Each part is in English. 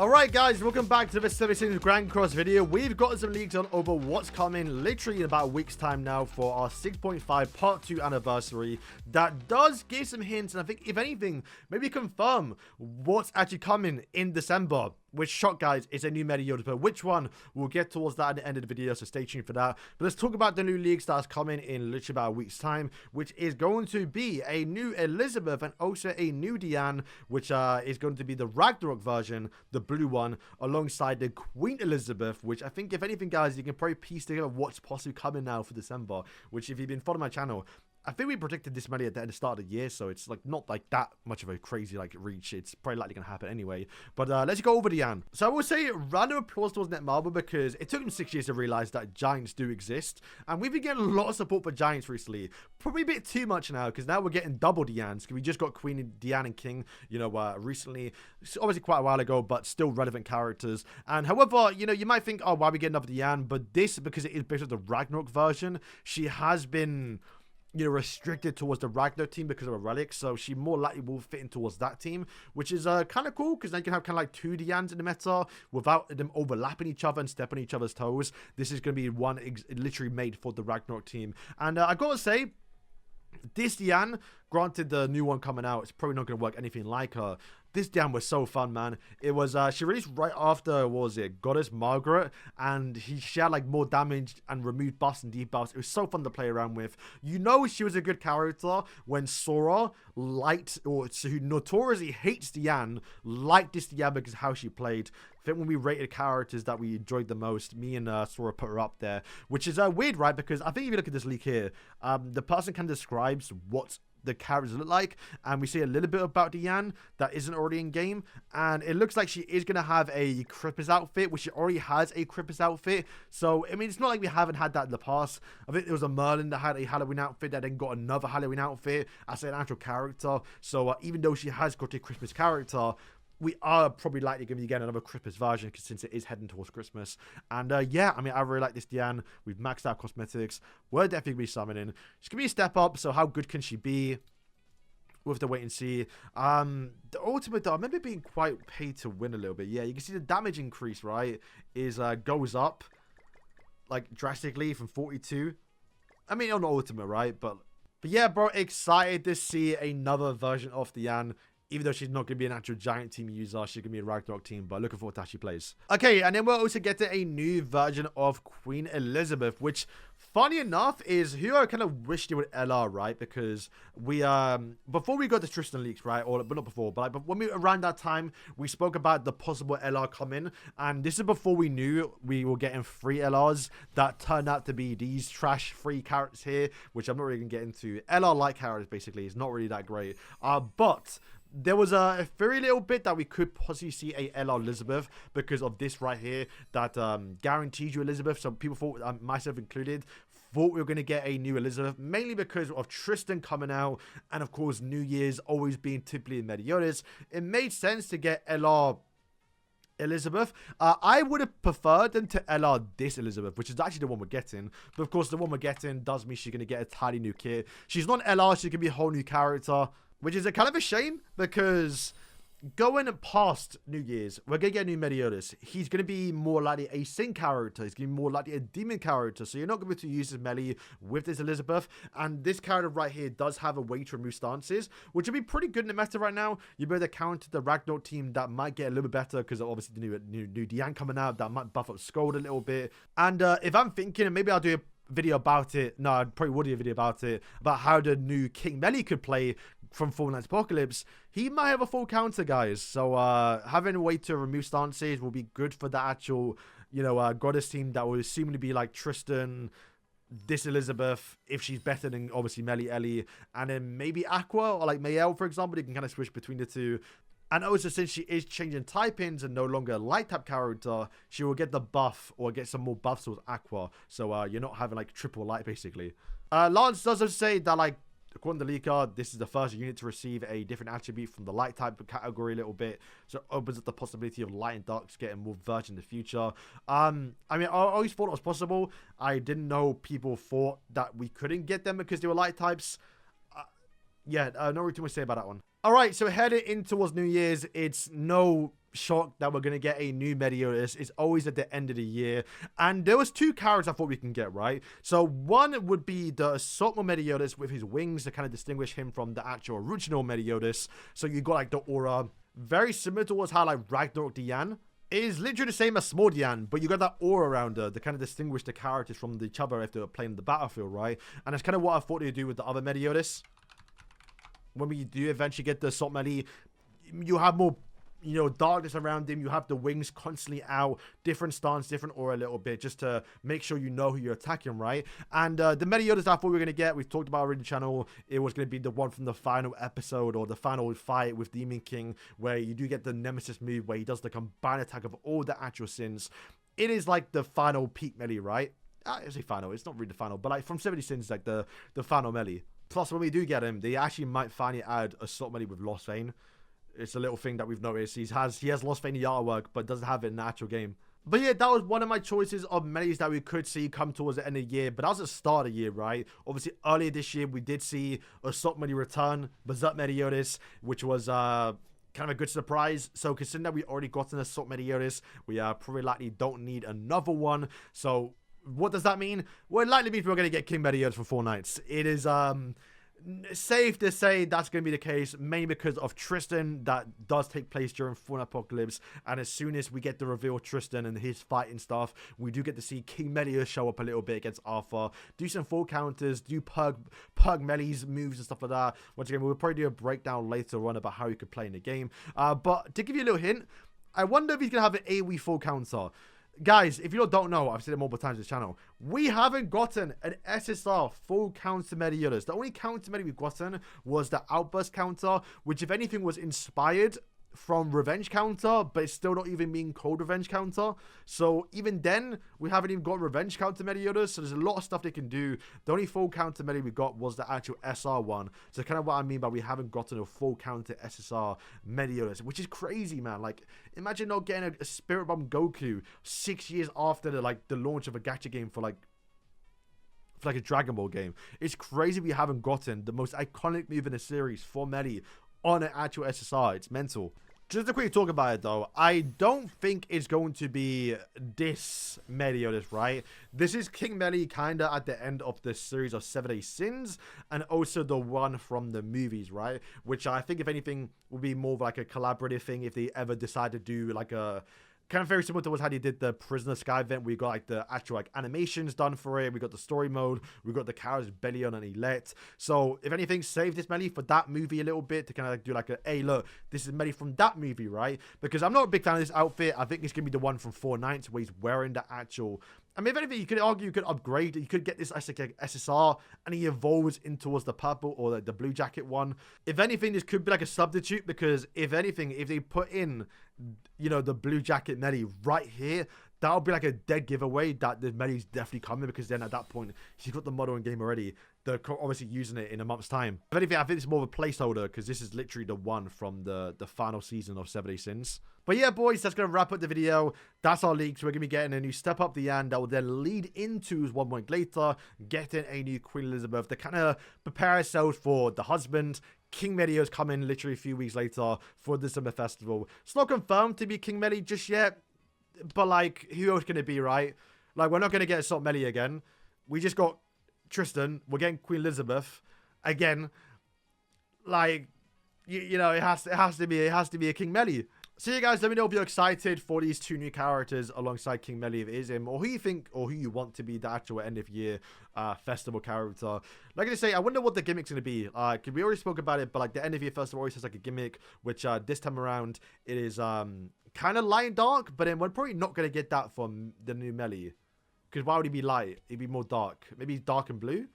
Alright guys, welcome back to the 6.5 Grand Cross video. We've got some leaks on over what's coming literally in about a week's time now for our 6.5 part 2 anniversary. That does give some hints, and I think if anything, maybe confirm what's actually coming in December. Which shot, guys, is a new Meliodas, but which one? We'll get towards that at the end of the video, so stay tuned for that. But let's talk about the new leaks that's coming in literally about a week's time, which is going to be a new Elizabeth and also a new Diane, which is going to be the Ragnarok version, the blue one, alongside the Queen Elizabeth, which I think, if anything, guys, you can probably piece together what's possibly coming now for December, which if you've been following my channel, I think we predicted this many at the start of the year, so it's like not like that much of a crazy like reach. It's probably likely gonna happen anyway. But let's go over Diane. So I will say random applause towards Netmarble because it took him 6 years to realize that giants do exist, and we've been getting a lot of support for giants recently. Probably a bit too much now because now we're getting double Dianes. We just got Queen Diane and King, you know, recently. It's obviously quite a while ago, but still relevant characters. And however, you know, you might think, oh, why are we getting another Diane? But this, because it is based on the Ragnarok version, she has been, you know, restricted towards the Ragnarok team because of a relic, so she more likely will fit in towards that team, which is kind of cool because then you can have kind of like two Dianes in the meta without them overlapping each other and stepping on each other's toes. This is going to be one literally made for the Ragnarok team, and I gotta say, this Diane, granted the new one coming out, it's probably not going to work anything like her. This Diane was so fun, man. It was, she released right after, what was it, Goddess Margaret, and she had like more damage and removed buffs and debuffs. It was so fun to play around with. You know she was a good character when Sora liked, or who notoriously hates Diane, liked this Diane because of how she played. I think when we rated characters that we enjoyed the most, me and Sora put her up there, which is weird, right? Because I think if you look at this leak here, the person kind of describes what the characters look like, and we see a little bit about Diane that isn't already in game, and it looks like she is going to have a Christmas outfit, which she already has a Christmas outfit. So I mean, it's not like we haven't had that in the past. I think there was a Merlin that had a Halloween outfit that then got another Halloween outfit as an actual character. So even though she has got a Christmas character, we are probably likely going to be getting another Christmas version since it is heading towards Christmas. And yeah, I mean, I really like this Diane. We've maxed out cosmetics. We're definitely going to be summoning. She's going to be a step up, so how good can she be? We'll have to wait and see. The ultimate, though, I remember being quite paid to win a little bit. Yeah, you can see the damage increase, right, is goes up, like, drastically from 42. I mean, on the ultimate, right? But yeah, bro, excited to see another version of Diane. Even though she's not going to be an actual giant team user, she's going to be a Ragnarok team, but looking forward to how she plays. Okay, and then we'll also get to a new version of Queen Elizabeth, which, funny enough, is who I kind of wished they would LR, right? Because we, before we got the Tristan leaks, right? Or, but not before, but like, when we, around that time, we spoke about the possible LR coming, and this is before we knew we were getting free LRs that turned out to be these trash free characters here, which I'm not really going to get into. LR-like characters, basically, is not really that great. But there was a very little bit that we could possibly see a LR Elizabeth because of this right here that guarantees you Elizabeth. So people thought, myself included, thought we were going to get a new Elizabeth, mainly because of Tristan coming out, and of course New Year's always being typically in Meliodas. It made sense to get LR Elizabeth. I would have preferred them to LR this Elizabeth, which is actually the one we're getting. But of course, the one we're getting does mean she's going to get a tiny new kit. She's not LR, she's going to be a whole new character, which is a kind of a shame because going past New Year's, we're going to get a new Meliodas. He's going to be more likely a Sin character. He's going to be more likely a Demon character. So you're not going to be able to use this melee with this Elizabeth. And this character right here does have a way to remove stances, which would be pretty good in the meta right now. You'll be able to counter the Ragnarok team that might get a little bit better because obviously the new Diane coming out that might buff up Scold a little bit. And if I'm thinking, and maybe I'll do a video about it. No, I probably would do a video about it, about how the new King Melee could play from Full Night Apocalypse. He might have a full counter, guys. So having a way to remove stances will be good for the actual, you know, Goddess team that will seemingly be like Tristan, this Elizabeth, if she's better than obviously Melly Ellie, and then maybe Aqua or like Mayel, for example. You can kind of switch between the two. And also, since she is changing typings and no longer a light type character, she will get the buff or get some more buffs with Aqua. So you're not having like triple light basically. Lance does say that, like, according to the leaker, this is the first unit to receive a different attribute from the light type category a little bit. So it opens up the possibility of light and darks getting more version in the future. I mean, I always thought it was possible. I didn't know people thought that we couldn't get them because they were light types. Yeah, no really too much to say about that one. All right, so headed in towards New Year's, it's no shocked that we're going to get a new Meliodas. It's always at the end of the year. And there was 2 characters I thought we can get, right? So one would be the Assault Mode Meliodas with his wings to kind of distinguish him from the actual original Meliodas. So you got like the aura. Very similar towards how like Ragnarok Diane is literally the same as Small Diane, but you got that aura around her to kind of distinguish the characters from each other if they were playing the battlefield, right? And that's kind of what I thought they'd do with the other Meliodas. When we do eventually get the Assault Melee, you have more, you know, darkness around him. You have the wings constantly out, different stance, different aura a little bit, just to make sure you know who you're attacking, right? And the Meliodas I thought we were going to get, we've talked about already in the channel, it was going to be the one from the final episode or the final fight with Demon King, where you do get the Nemesis move, where he does the combined attack of all the actual sins. It is like the final peak melee, right? I say final, it's not really the final, but like from 70 sins, like the final melee. Plus, when we do get him, they actually might finally add Assault Melee with Lost Vein. It's a little thing that we've noticed. He has Lost Vein in the artwork, but doesn't have it in the actual game. But yeah, that was one of my choices of melees that we could see come towards the end of the year. But that was the start of the year, right? Obviously, earlier this year, we did see Assault Melee return, Berserk Meliodas, which was kind of a good surprise. So considering that we already got an Assault Meliodas, we probably likely don't need another one. So what does that mean? Well, it likely means we're going to get King Meliodas for 4 nights. It is safe to say that's going to be the case, mainly because of Tristan. That does take place during Fallen Apocalypse, and as soon as we get the reveal of Tristan and his fighting stuff, we do get to see King Meliodas show up a little bit against Arthur, do some full counters, do pug Melie's moves and stuff like that. Once again, we'll probably do a breakdown later on about how you could play in the game. But to give you a little hint, I wonder if he's going to have an AoE full counter. Guys, if you don't know, I've said it multiple times on this channel, we haven't gotten an SSR full counter Meliodas. The only counter melee we've gotten was the Outburst counter, which if anything was inspired from Revenge counter, but it's still not even being called Revenge counter. So even then, we haven't even got Revenge counter Meliodas, so there's a lot of stuff they can do. The only full counter melee we got was the actual SR one. So kind of what I mean by we haven't gotten a full counter SSR Meliodas, which is crazy, man. Like, imagine not getting a Spirit Bomb Goku 6 years after the launch of a gacha game for a Dragon Ball game. It's crazy we haven't gotten the most iconic move in the series for Melee on an actual SSR. It's mental. Just to quickly talk about it though, I don't think it's going to be this Meliodas, right? This is King Melee kinda at the end of the series of 7 Days Sins, and also the one from the movies, right? Which I think if anything will be more of like a collaborative thing if they ever decide to do like a kind of very similar to how they did the Prisoner Sky event. We got like the actual like animations done for it. We got the story mode. We got the characters Belion and Elette. So if anything, save this Melee for that movie a little bit to kind of like do like a, hey look, this is Melee from that movie, right? Because I'm not a big fan of this outfit. I think it's gonna be the one from 4 Nights where he's wearing the actual. I mean, if anything, you could argue you could upgrade. You could get this as like a SSR, and he evolves in towards the purple or like the blue jacket one. If anything, this could be like a substitute, because if anything, if they put in, you know, the blue jacket Melee right here, that would be like a dead giveaway that the Melee's definitely coming, because then at that point, he's got the model in game already. They're obviously using it in a month's time. If anything, I think it's more of a placeholder, because this is literally the one from the final season of 7 Days Sins. But yeah, boys, that's going to wrap up the video. That's our leaks. We're going to be getting a new Step Up Diane that will then lead into 1 point later, getting a new Queen Elizabeth to kind of prepare ourselves for the husband. King Meliodas coming literally a few weeks later for the Summer Festival. It's not confirmed to be King Melee just yet, but like, who else can it be, right? Like, we're not going to get Assault Melee again. We just got Tristan. We're getting Queen Elizabeth again. Like, you know, it has to be a King Melee. So yeah, guys, let me know if you're excited for these 2 new characters alongside King Melee, if it is him, or who you think, or who you want to be the actual end of year festival character. Like I say, I wonder what the gimmick's going to be. Cause we already spoke about it, but like the end of year festival always has like a gimmick, which this time around it is kind of light and dark, but then we're probably not going to get that from the new Melee. Because why would he be light? He'd be more dark. Maybe dark and blue?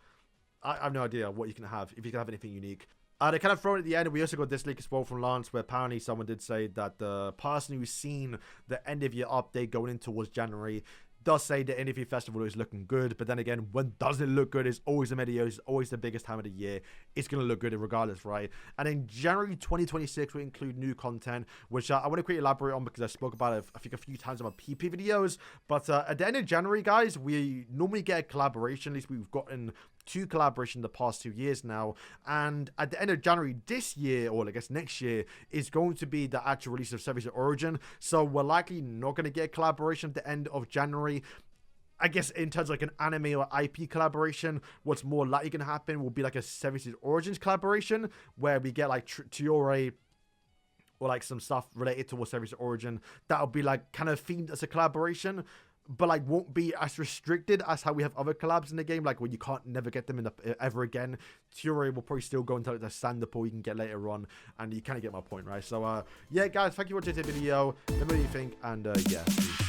I have no idea what you can have, if you can have anything unique. They kind of throw it at the end. We also got this leak as well from Lance, where apparently someone did say that the person who's seen the end of year update going in towards January does say the end of year festival is looking good. But then again, when does it look good? It's always the Meliodas, it's always the biggest time of the year. It's going to look good regardless, right? And in January 2026, we include new content, which I want to quickly elaborate on, because I spoke about it, I think, a few times in my PP videos. But at the end of January, guys, we normally get a collaboration. At least we've gotten 2 collaborations the past 2 years now. And at the end of January this year, or I guess next year, is going to be the actual release of Services Origin. So we're likely not going to get a collaboration at the end of January. I guess in terms of like an anime or IP collaboration, what's more likely going to happen will be like a Services Origins collaboration where we get like Tiore or like some stuff related to Services Origin that'll be like kind of themed as a collaboration, but like won't be as restricted as how we have other collabs in the game, like when you can't never get them in ever again. Tiore will probably still go into like the standard pool you can get later on, and you kind of get my point, right? So yeah, guys, thank you for watching this video. Let me know what you think, and yeah, peace.